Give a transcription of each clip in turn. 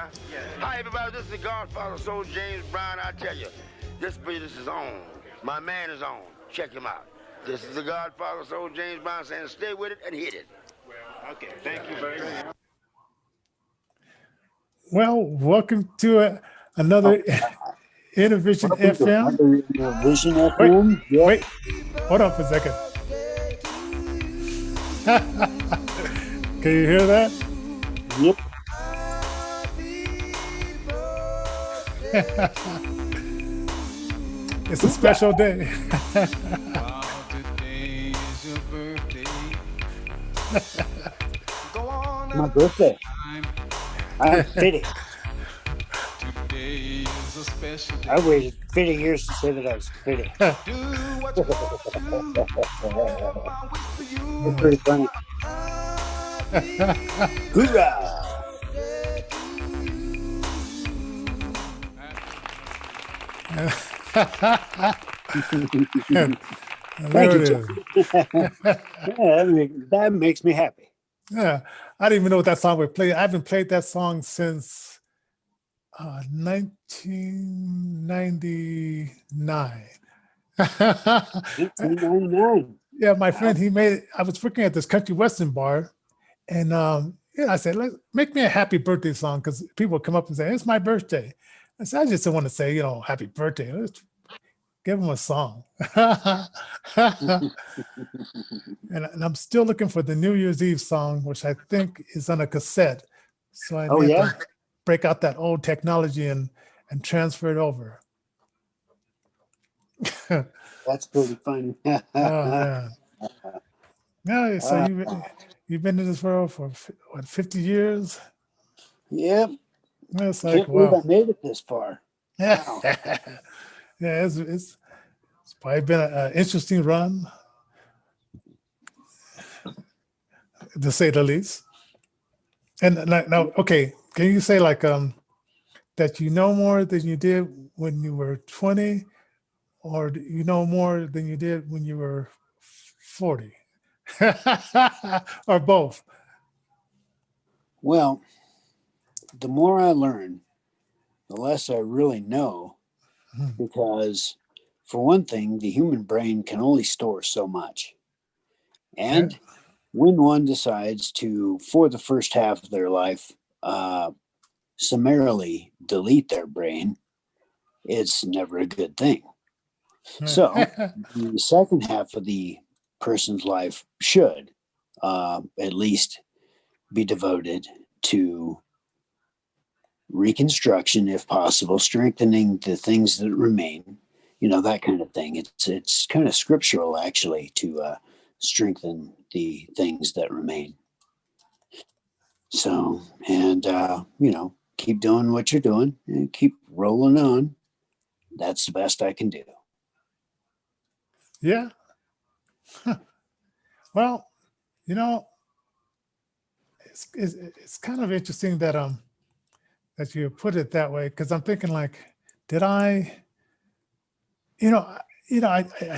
now. Hi, everybody. This is the Godfather Soul James Brown. I tell you, this business is on. My man is on. Check him out. This is the Godfather Soul James Brown saying stay with it and hit it. Okay, thank you very much. Well, welcome to another Innovation FM. Vision Wait, FM. Yeah. wait, hold on for a second. Can you hear that? Yep. It's a special day. My birthday. I'm 50. I waited 50 years to say that I was 50. It's pretty funny. Hoorah! There it is. That makes me happy. Yeah, I didn't even know what that song would play. I haven't played that song since 1999. 1999. Yeah, my friend, he made it. I was working at this country western bar, and I said, make me a happy birthday song, because people would come up and say, it's my birthday. I said, I just don't want to say, happy birthday. Let's give them a song. And I'm still looking for the New Year's Eve song, which I think is on a cassette. So I need to break out that old technology and transfer it over. That's pretty funny. Oh, man. Yeah, so you've been in this world for what, 50 years? Yep. It's like, Can't believe wow. I made it this far. Wow. Yeah, it's probably been an interesting run, to say the least. And now, okay, can you say that you know more than you did when you were 20, or you know more than you did when you were 40, or both? Well, the more I learn, the less I really know, because for one thing, the human brain can only store so much. And when one decides to, for the first half of their life, summarily delete their brain, it's never a good thing. So the second half of the person's life should at least be devoted to reconstruction, if possible, strengthening the things that remain, that kind of thing. It's kind of scriptural, actually, to strengthen the things that remain. So, and keep doing what you're doing and keep rolling on. That's the best I can do. Yeah. Well, it's kind of interesting that that you put it that way, because I'm thinking, did I, I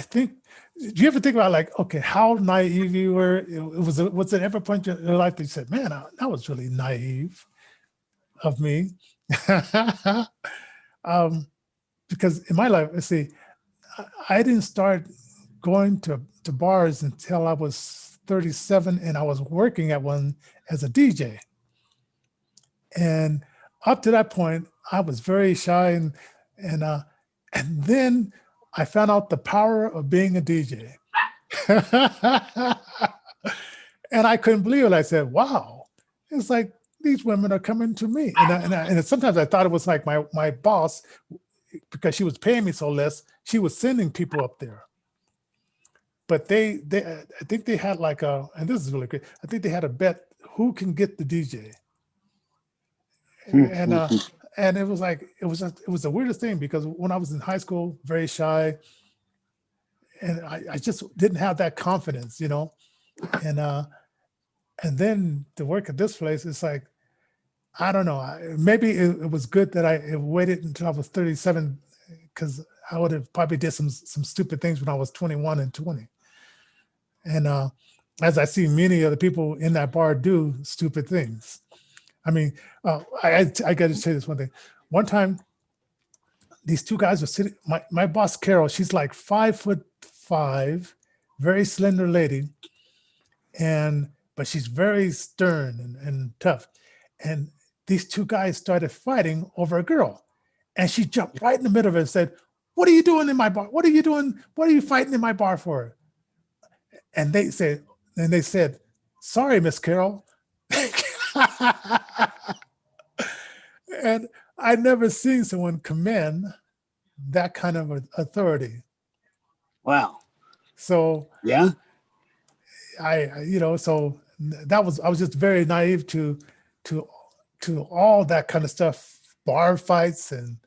think, do you ever think about okay, how naive you were? Was it ever a point in your life that you said, man, that was really naive of me? Because in my life, let's see, I didn't start going to bars until I was 37, and I was working at one as a DJ. And up to that point, I was very shy, and then I found out the power of being a DJ. And I couldn't believe it. I said, wow, it's like these women are coming to me. And sometimes I thought it was like my boss, because she was paying me so less, she was sending people up there. But I think they had and this is really great, I think they had a bet who can get the DJ. And it was it was the weirdest thing, because when I was in high school, very shy, and I just didn't have that confidence, and then to work at this place, it's like, I don't know, maybe it was good that I waited until I was 37, because I would have probably did some stupid things when I was 21 and 20. And as I see many other people in that bar do stupid things. I mean, I got to say this one thing. One time, these two guys were sitting. My boss Carol, she's like 5'5", very slender lady, but she's very stern and tough. And these two guys started fighting over a girl, and she jumped right in the middle of it and said, "What are you doing in my bar? What are you doing? What are you fighting in my bar for?" And they said, "Sorry, Miss Carol." And I'd never seen someone command that kind of authority. Wow. So Yeah. so I was just very naive to all that kind of stuff, bar fights and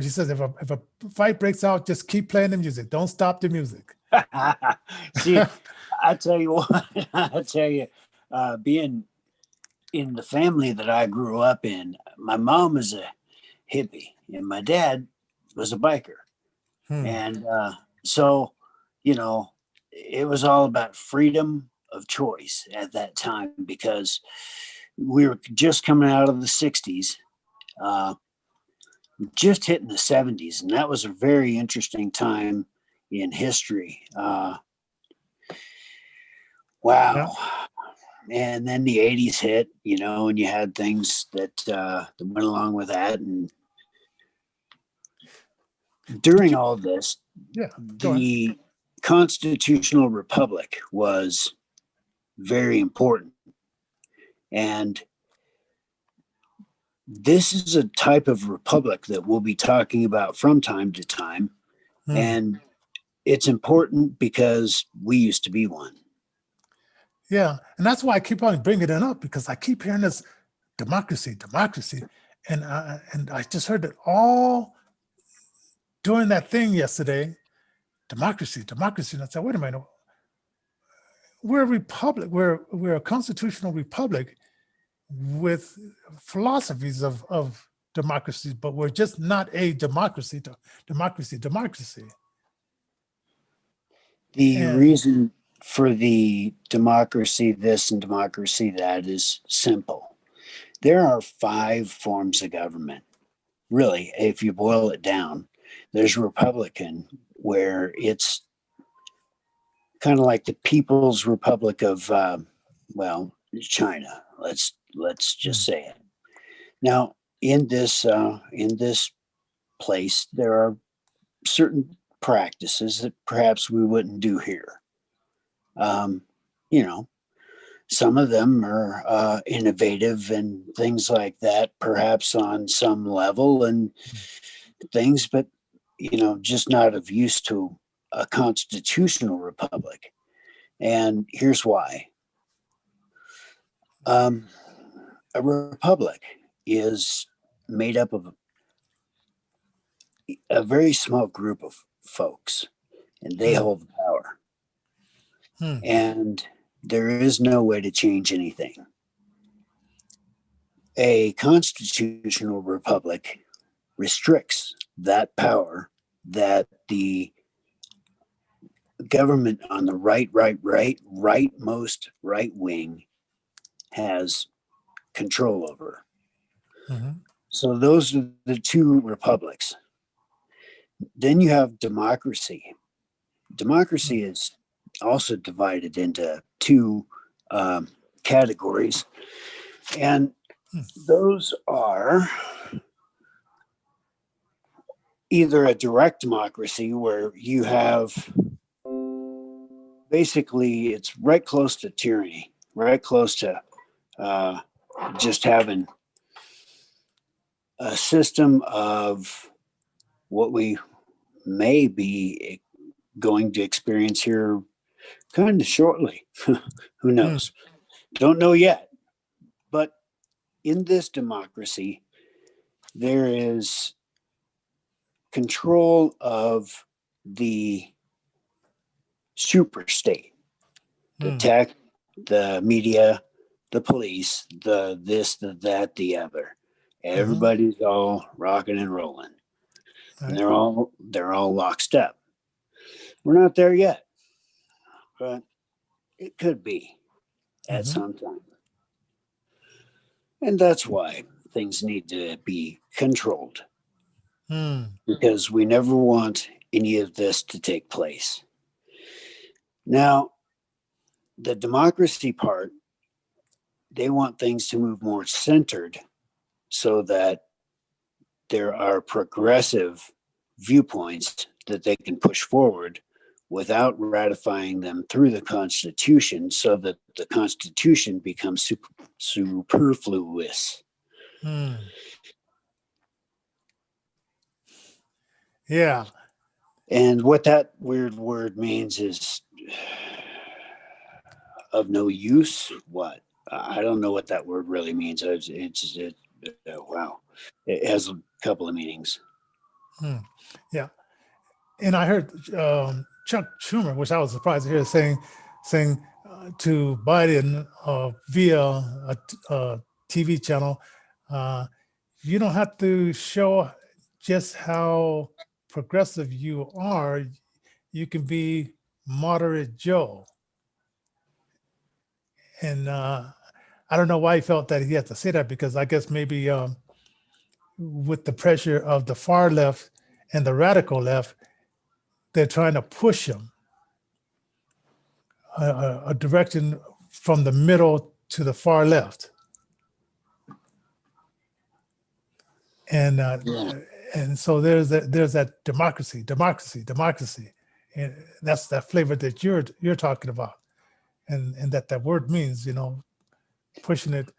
she says if a fight breaks out, just keep playing the music. Don't stop the music. See, I tell you what, being in the family that I grew up in, my mom is a hippie and my dad was a biker. And so, it was all about freedom of choice at that time because we were just coming out of the 60s, just hitting the 70s. And that was a very interesting time in history. Wow. Yeah. And then the 80s hit, and you had things that went along with that. And during all this, the constitutional republic was very important. And this is a type of republic that we'll be talking about from time to time. And it's important because we used to be one. Yeah. And that's why I keep on bringing it up, because I keep hearing this democracy. And I just heard it all during that thing yesterday. Democracy. And I said, wait a minute. We're a republic. We're a constitutional republic with philosophies of democracy, but we're just not a democracy. The reason for the democracy this and democracy that is simple. There are 5 forms of government. Really, if you boil it down, there's Republican, where it's kind of like the People's Republic of, China. Let's just say it. Now, in this place, there are certain practices that perhaps we wouldn't do here. Some of them are innovative and things like that, perhaps on some level and things, but just not of use to a constitutional republic. And here's why. A republic is made up of a very small group of folks, and they hold the power. And there is no way to change anything. A constitutional republic restricts that power that the government on the rightmost right wing has control over. So those are the 2 republics. Then you have democracy. Democracy is also divided into 2 categories. And those are either a direct democracy, where you have basically, it's right close to tyranny, right close to just having a system of what we may be going to experience here kind of shortly. Who knows? Don't know yet. But in this democracy, there is control of the super state, the tech, the media, the police, the this, the that, the other. Everybody's all rocking and rolling. And they're all lockstep. We're not there yet, but it could be at some time. And that's why things need to be controlled, because we never want any of this to take place. Now, the democracy part, they want things to move more centered so that there are progressive viewpoints that they can push forward without ratifying them through the Constitution, so that the Constitution becomes superfluous. Yeah. And what that weird word means is of no use. What? I don't know what that word really means. Wow. It has a couple of meanings. Yeah. And I heard Chuck Schumer, which I was surprised to hear, saying to Biden via a TV channel, you don't have to show just how progressive you are. You can be moderate Joe. And I don't know why he felt that he had to say that, because I guess maybe with the pressure of the far left and the radical left, they're trying to push him a direction from the middle to the far left. And and so there's that democracy, and that's that flavor that you're talking about, and that word means, pushing it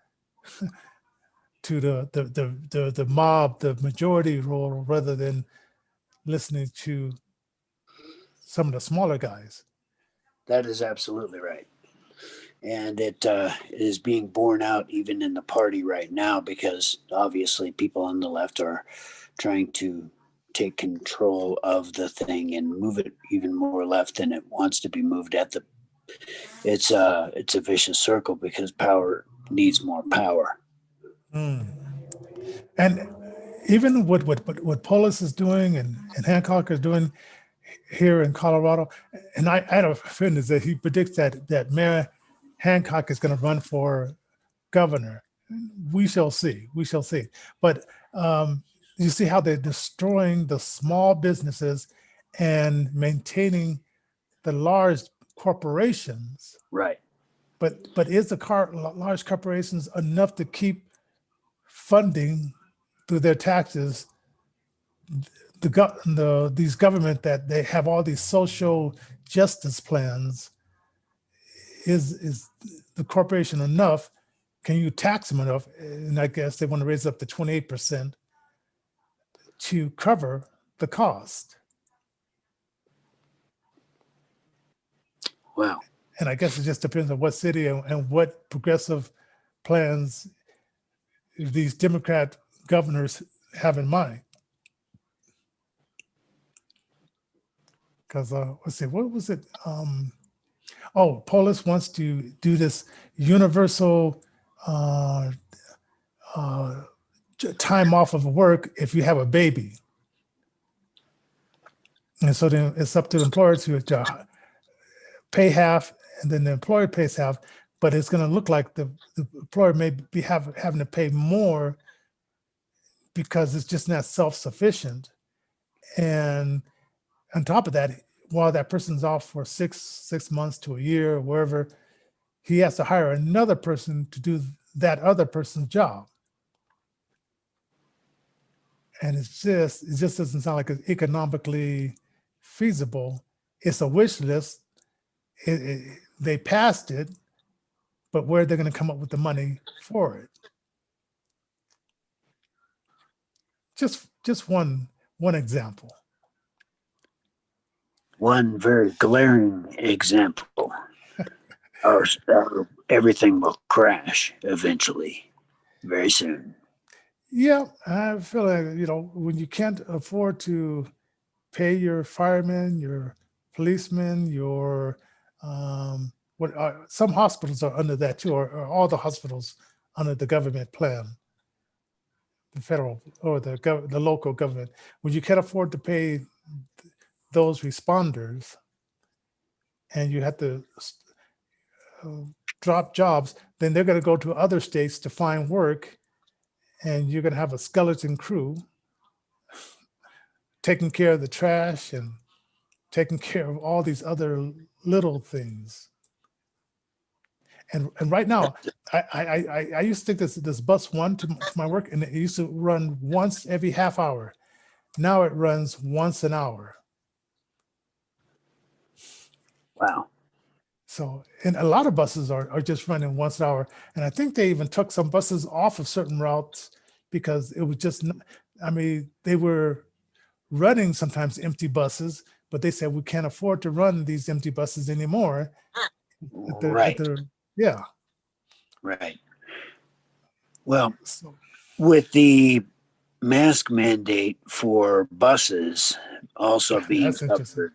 to the mob, the majority role, rather than listening to some of the smaller guys. That is absolutely right. And it is being borne out even in the party right now, because obviously people on the left are trying to take control of the thing and move it even more left than it wants to be moved. It's a vicious circle, because power needs more power. And even what Polis is doing and Hancock is doing here in Colorado, and I had a friend that he predicts that Mayor Hancock is going to run for governor. We shall see. We shall see. But you see how they're destroying the small businesses and maintaining the large corporations. Right. But is the large corporations enough to keep funding through their taxes these government that they have all these social justice plans? Is the corporation enough? Can you tax them enough? And I guess they want to raise up to 28% to cover the cost. Wow. And I guess it just depends on what city and what progressive plans these Democrat governors have in mind. Because let's see, what was it? Polis wants to do this universal time off of work if you have a baby. And so then it's up to the employer to pay half, and then the employer pays half, but it's going to look like the employer may be having to pay more because it's just not self-sufficient. And on top of that, while that person's off for six months to a year or wherever, he has to hire another person to do that other person's job. And it just doesn't sound like it's economically feasible. It's a wish list. They passed it, but where they're going to come up with the money for it? Just one example. One very glaring example, or everything will crash eventually, very soon. Yeah, I feel like, when you can't afford to pay your firemen, your policemen, your some hospitals are under that too, or all the hospitals under the government plan, the federal or the local government. When you can't afford to pay those responders, and you have to drop jobs, then they're going to go to other states to find work, and you're going to have a skeleton crew taking care of the trash and taking care of all these other little things. And right now, I used to take this bus one to my work, and it used to run once every half hour. Now it runs once an hour. Wow. So, and a lot of buses are just running once an hour. And I think they even took some buses off of certain routes because it was just, I mean, they were running sometimes empty buses, but they said we can't afford to run these empty buses anymore. Right. Yeah. Right. Well, So, with the mask mandate for buses also being that's interesting. covered,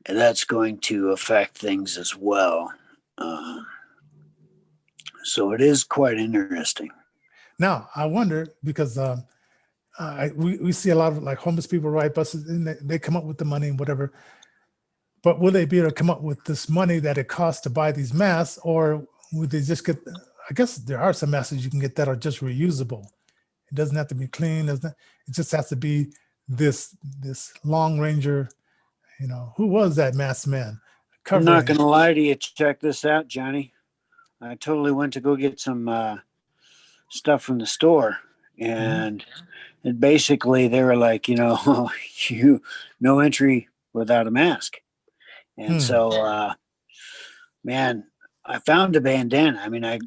and that's going to affect things as well. So it is quite interesting. Now, I wonder because we see a lot of like homeless people ride buses, and they come up with the money and whatever. But will they be able to come up with this money that it costs to buy these masks, or would they just get? I guess there are some masks you can get that are just reusable. It doesn't have to be clean. It just has to be this long ranger. You know, who was that masked man? I'm not going to lie to you. Check this out, Johnny. I totally went to go get some stuff from the store, and and basically they were like, you no entry without a mask. And so, man, I found a bandana. I mean, I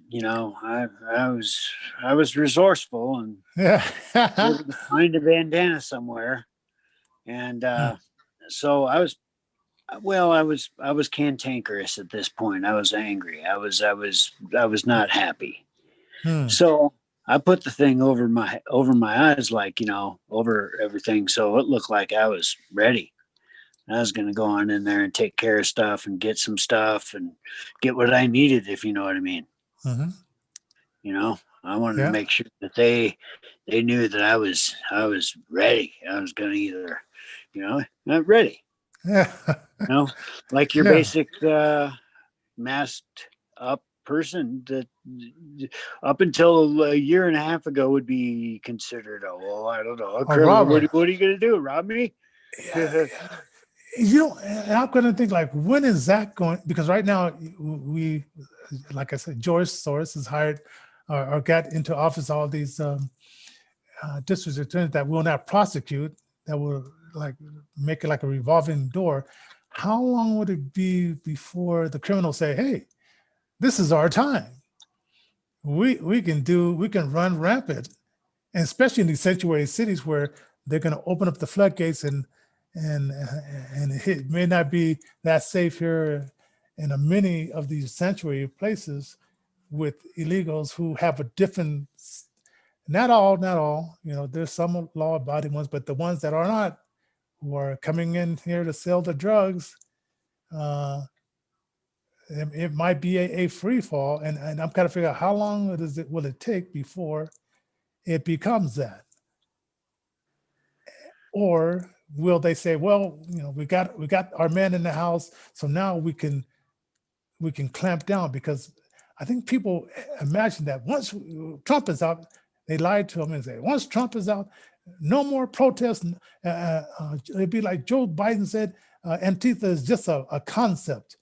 was resourceful and able to find a bandana somewhere. And so I was cantankerous at this point. I was angry. I was not happy. So I put the thing over my eyes, like, over everything. So it looked like I was ready. I was going to go on in there and take care of stuff and get some stuff and get what I needed, if you know what I mean. I wanted to make sure that they knew that I was ready. I was going to either, not ready, like your basic masked up person that up until a year and a half ago would be considered, I don't know, a criminal. What are you going to do? Rob me? And I'm going to think, like, when is that going? Because right now, we, like I said, George Soros has hired or got into office all these district attorneys that will not prosecute, that will like make it like a revolving door. How long would it be before the criminals say, "Hey, this is our time. We can run rampant," and especially in these sanctuary cities where they're going to open up the floodgates and it may not be that safe here in many of these sanctuary places with illegals who have a different, not all, there's some law-abiding ones, but the ones that are not, who are coming in here to sell the drugs, it might be a free fall. And I'm kind of figuring out how long will it take before it becomes that? Or will they say, well, we got our men in the house, so now we can clamp down? Because I think people imagine that once Trump is out, they lied to them and say, once Trump is out, no more protests. It'd be like Joe Biden said, Antifa is just a concept.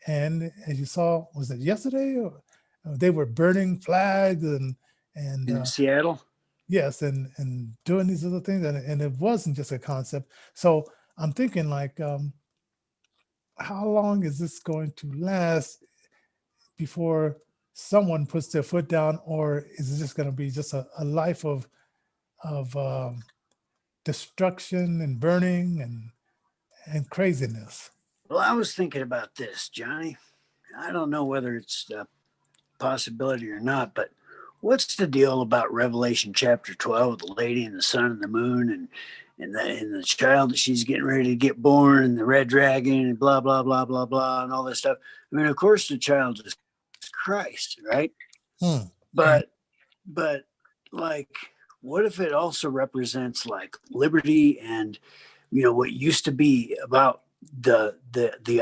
And as you saw, was it yesterday? They were burning flags and in Seattle. Yes, and doing these other things, and it wasn't just a concept. So I'm thinking, like, how long is this going to last before someone puts their foot down, or is it just going to be just a life of destruction and burning and craziness? Well, I was thinking about this, Johnny. I don't know whether it's a possibility or not, but what's the deal about Revelation chapter 12, the lady and the sun and the moon and the child that she's getting ready to get born and the red dragon and blah, blah, blah, blah, blah, and all this stuff? I mean, of course, the child is Christ, right? But like, what if it also represents like liberty and, what used to be about the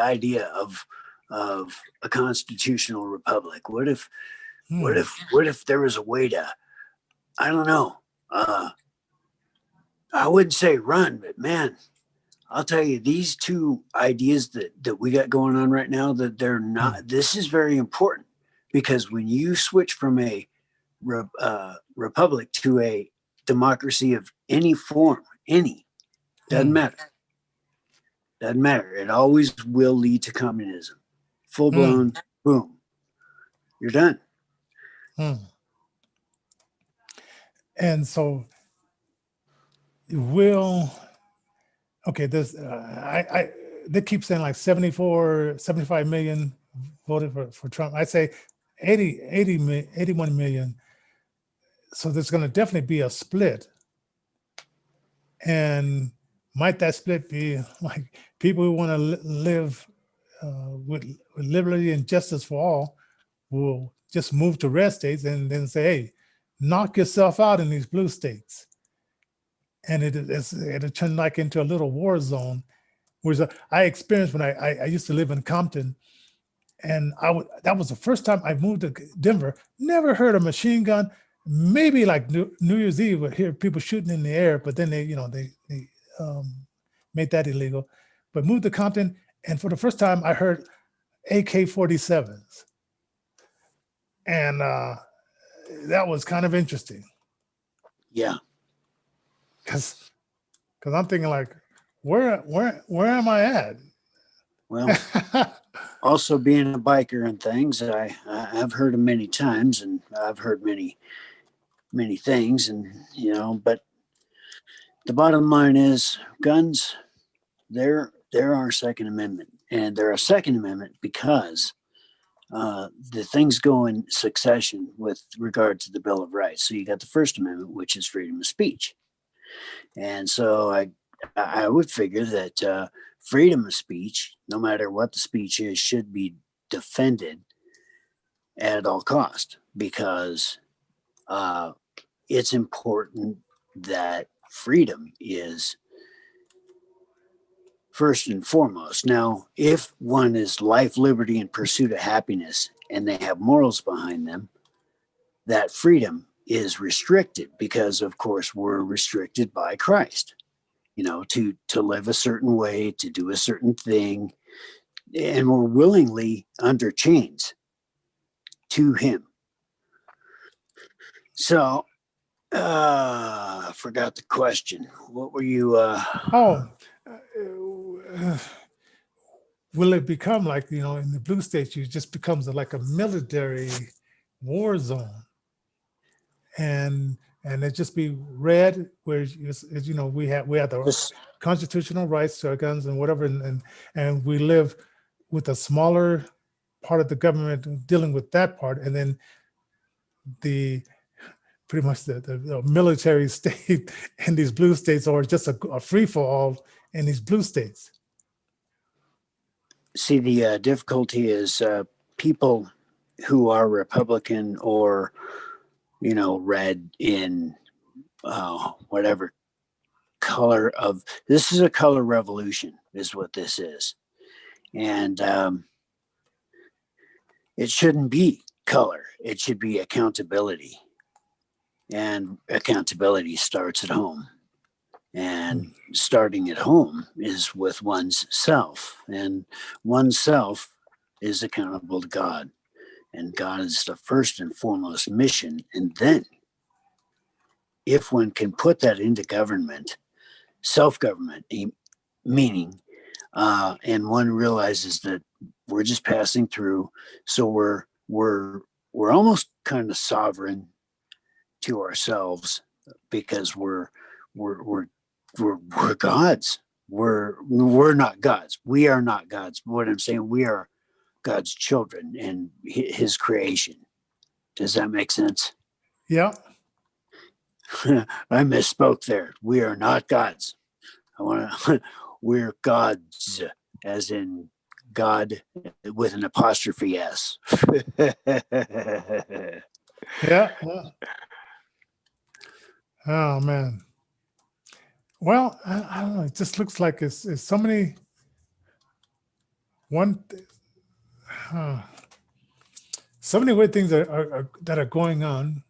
idea of of a constitutional republic? What if Hmm. what if there was a way to, I don't know, I wouldn't say run, but man, I'll tell you, these two ideas that we got going on right now, that they're Hmm. not, this is very important, because when you switch from a republic to a democracy of any form, any, doesn't Hmm. matter. Doesn't matter. It always will lead to communism. Full Hmm. blown, boom, you're done. Hmm. And so will, okay, this, they keep saying like 74, 75 million voted for Trump. I say 81 million. So there's going to definitely be a split. And might that split be like people who want to live with liberty and justice for all will just move to red states and then say, hey, knock yourself out in these blue states. And it'll turn like into a little war zone. Whereas I experienced when I used to live in Compton, and that was the first time I moved to Denver. Never heard a machine gun. Maybe like New Year's Eve, would hear people shooting in the air, but then they made that illegal. But moved to Compton, and for the first time, I heard AK-47s, and that was kind of interesting Yeah. because I'm thinking like, where am I at? Well, also being a biker and things, I've heard them many times, and I've heard many things, and but the bottom line is, guns, they're our Second Amendment, and they're a Second Amendment because the things go in succession with regard to the Bill of Rights. So you got the First Amendment, which is freedom of speech, and so I would figure that freedom of speech, no matter what the speech is, should be defended at all cost, because it's important that freedom is first and foremost. Now, if one is life, liberty, and pursuit of happiness, and they have morals behind them, that freedom is restricted because, of course, we're restricted by Christ, to live a certain way, to do a certain thing, and we're willingly under chains to Him. So, I forgot the question. What were you? Oh, will it become like, in the blue states, it just becomes like a military war zone, and it just be red, where we have the This, constitutional rights to our guns and whatever, and we live with a smaller part of the government dealing with that part, and then the pretty much the military state in these blue states, or just a free for all in these blue states. see, the difficulty is people who are Republican or red in whatever color of, this is a color revolution, is what this is, and it shouldn't be color. It should be accountability, and accountability starts at home. And starting at home is with one's self, and oneself is accountable to God, and God is the first and foremost mission. And then, if one can put that into government, self-government, meaning, and one realizes that we're just passing through, so we're almost kind of sovereign to ourselves, because we're gods. We're not gods. We are not gods. But what I'm saying, we are God's children and His creation. Does that make sense? Yeah. I misspoke there. We are not gods. We're gods, as in God with an apostrophe S. Yeah. Oh man. Well, I don't know. It just looks like it's so many one. So many weird things that are going on.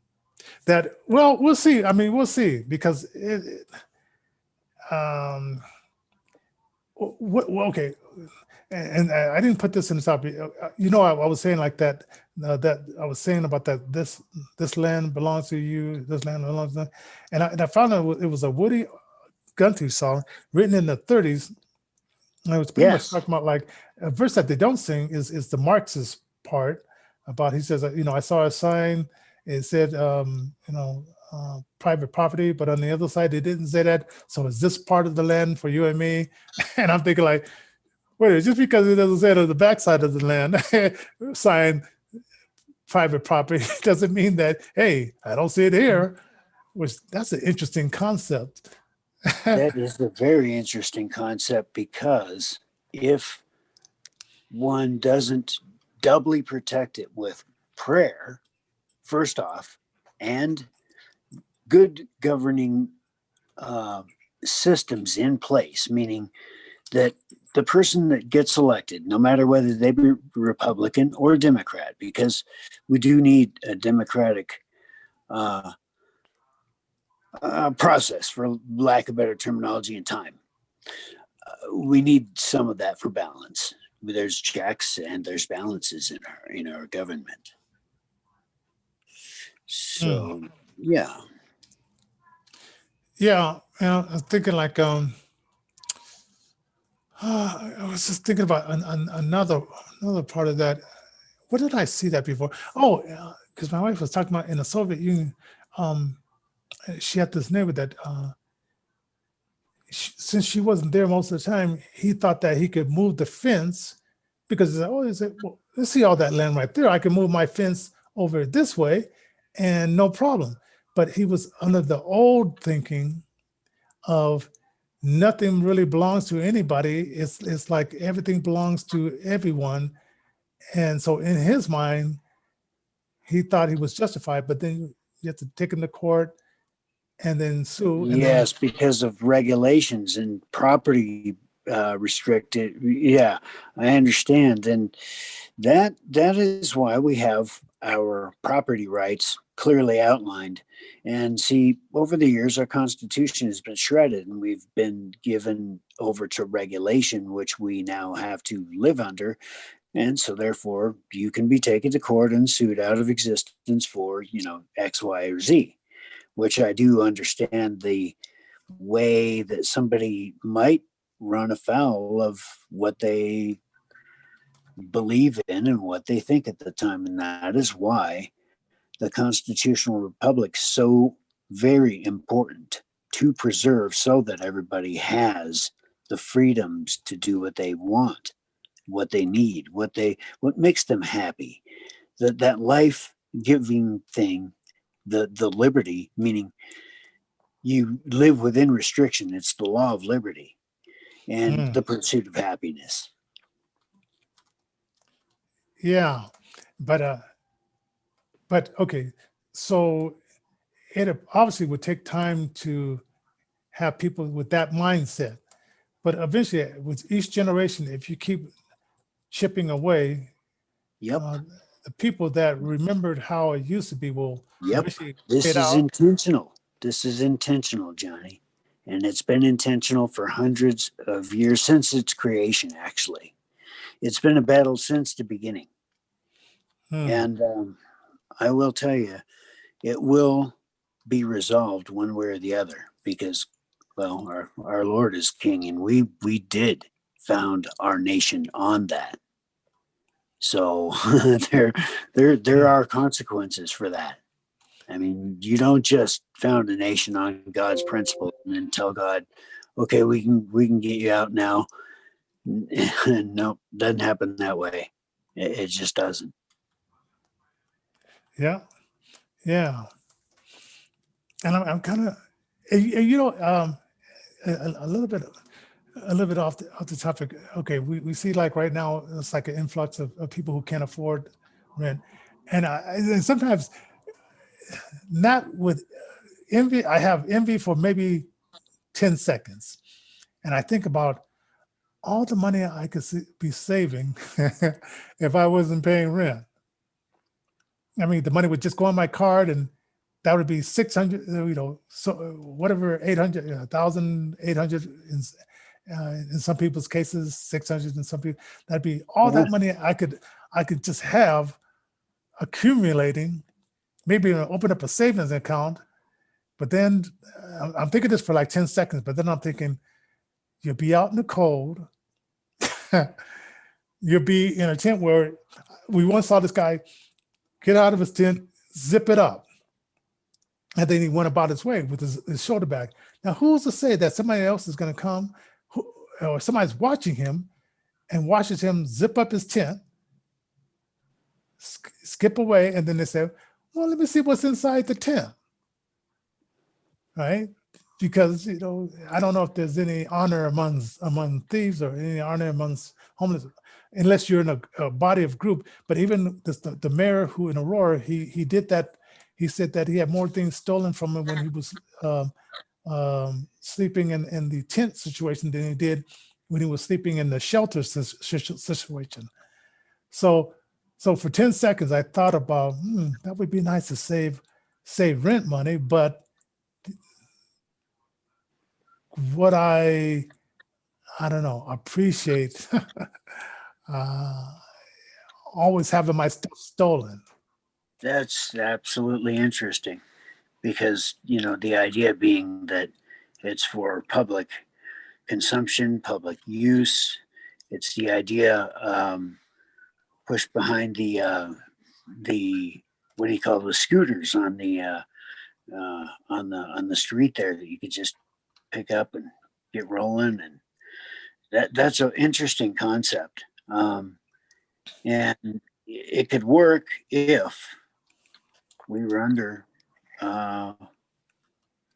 That well, we'll see. I mean, we'll see because um, well, okay, and I didn't put this in the topic. You know, I was saying like that. That I was saying about that. This land belongs to you. This land belongs to, and I found out it was a Woody Guthrie song written in the 30s. And it was pretty much Yes. talking about like a verse that they don't sing is the Marxist part about he says, you know, I saw a sign. It said, private property, but on the other side, it didn't say that. So is this part of the land for you and me? And I'm thinking like, wait, just because it doesn't say it on the backside of the land sign private property doesn't mean that, hey, I don't see it here, which that's an interesting concept. That is a very interesting concept because if one doesn't doubly protect it with prayer, first off, and good governing systems in place, meaning that the person that gets elected, no matter whether they be Republican or Democrat, because we do need a democratic process, for lack of better terminology, and time. We need some of that for balance. There's checks and there's balances in our government. So yeah. Yeah, I was thinking like I was just thinking about another part of that. What did I see that before? Oh, because my wife was talking about in the Soviet Union, she had this neighbor that since she wasn't there most of the time, he thought that he could move the fence because he said, oh, is it? Well, let's see all that land right there. I can move my fence over this way, and no problem. But he was under the old thinking of nothing really belongs to anybody. It's like everything belongs to everyone. And so in his mind, he thought he was justified, but then you have to take him to court and then sue. And then, Yes, because of regulations and property restricted. Yeah, I understand. And that is why we have our property rights clearly outlined. And see, over the years, our Constitution has been shredded and we've been given over to regulation, which we now have to live under. And so therefore you can be taken to court and sued out of existence for, X, Y, or Z, which I do understand the way that somebody might run afoul of what they believe in and what they think at the time. And that is why the constitutional republic is so very important to preserve, so that everybody has the freedoms to do what they want, what they need, what makes them happy. That life-giving thing, the liberty, meaning you live within restriction. It's the law of liberty and the pursuit of happiness. yeah, but okay, so it obviously would take time to have people with that mindset. But eventually, with each generation, if you keep chipping away, Yep. The people that remembered how it used to be will eventually This get is out. intentional. This is intentional, Johnny. And it's been intentional for hundreds of years since its creation, actually. It's been a battle since the beginning. And I will tell you, it will be resolved one way or the other because, well, our Lord is King, and we did found our nation on that. So there are consequences for that. I mean, you don't just found a nation on God's principle and then tell God, okay, we can get you out now. No, doesn't happen that way. It just doesn't. Yeah, yeah. And I'm kind of, a little bit off the topic. Okay, we see like right now it's like an influx of people who can't afford rent, and sometimes not with envy. I have envy for maybe 10 seconds, and I think about all the money I could be saving if I wasn't paying rent. I mean, the money would just go on my card, and that would be 600, so whatever, 800, 1,800 in some people's cases, 600 in some people. That'd be all that money I could just have accumulating, maybe even open up a savings account. But then I'm thinking this for like 10 seconds, but then I'm thinking, you'll be out in the cold. You'll be in a tent where we once saw this guy get out of his tent, zip it up. And then he went about his way with his shoulder bag. Now, who's to say that somebody else is going to come or somebody's watching him and watches him zip up his tent, skip away, and then they say, well, let me see what's inside the tent. Right? Because, I don't know if there's any honor among thieves or any honor amongst homeless, unless you're in a body of group. But even the mayor who in Aurora, he did that. He said that he had more things stolen from him when he was sleeping in the tent situation than he did when he was sleeping in the shelter situation. So for 10 seconds, I thought about, that would be nice to save rent money, but what I don't know, appreciate always having my stuff stolen. That's absolutely interesting, because, the idea being that it's for public consumption, public use. It's the idea pushed behind the what do you call the scooters on the street there, that you could just pick up and get rolling, and that's an interesting concept. And it could work if we were under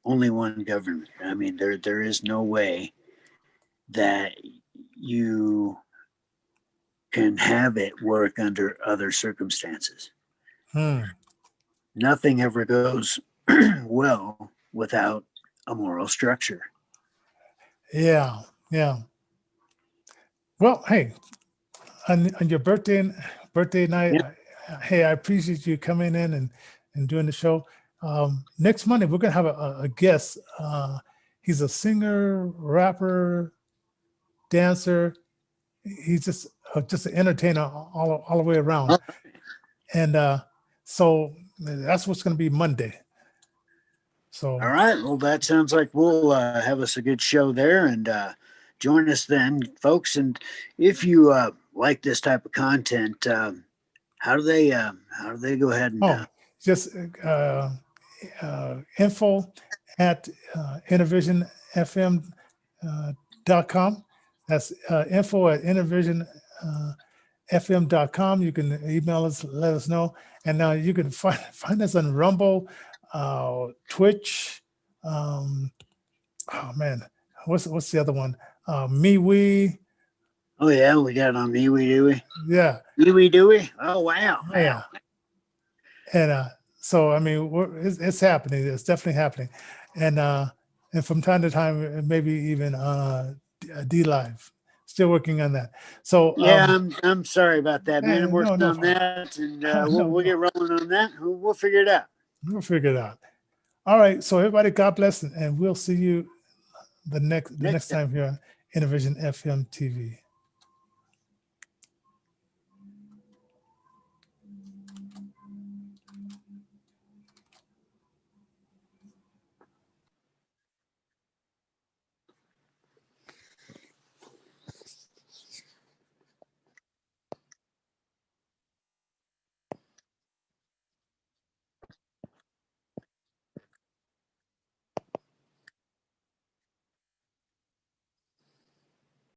only one government. I mean, there is no way that you can have it work under other circumstances. Nothing ever goes well without a moral structure. Yeah. Well, hey, on your birthday night, Yeah. hey, I appreciate you coming in and doing the show. Next Monday, we're gonna have a guest. He's a singer, rapper, dancer. He's just an entertainer all the way around. And so that's what's gonna be Monday. So all right, well, that sounds like we'll have us a good show there, and join us then, folks. And if you like this type of content, how do they go ahead and just info at intervisionfm.com. That's info at intervisionfm.com. You can email us, let us know. And now you can find us on Rumble, Twitch. Oh man, what's the other one? MeWe. Oh yeah, we got it on MeWe, do we? Yeah. MeWe, do we? Oh wow. Yeah. And so I mean, it's happening. It's definitely happening, and from time to time, maybe even D Live. Still working on that. So yeah, I'm sorry about that, man. I'm working no on that, and we'll get rolling on that. We'll figure it out. We'll figure it out. All right. So everybody, God bless, and we'll see you the next time here on Intervision FM TV.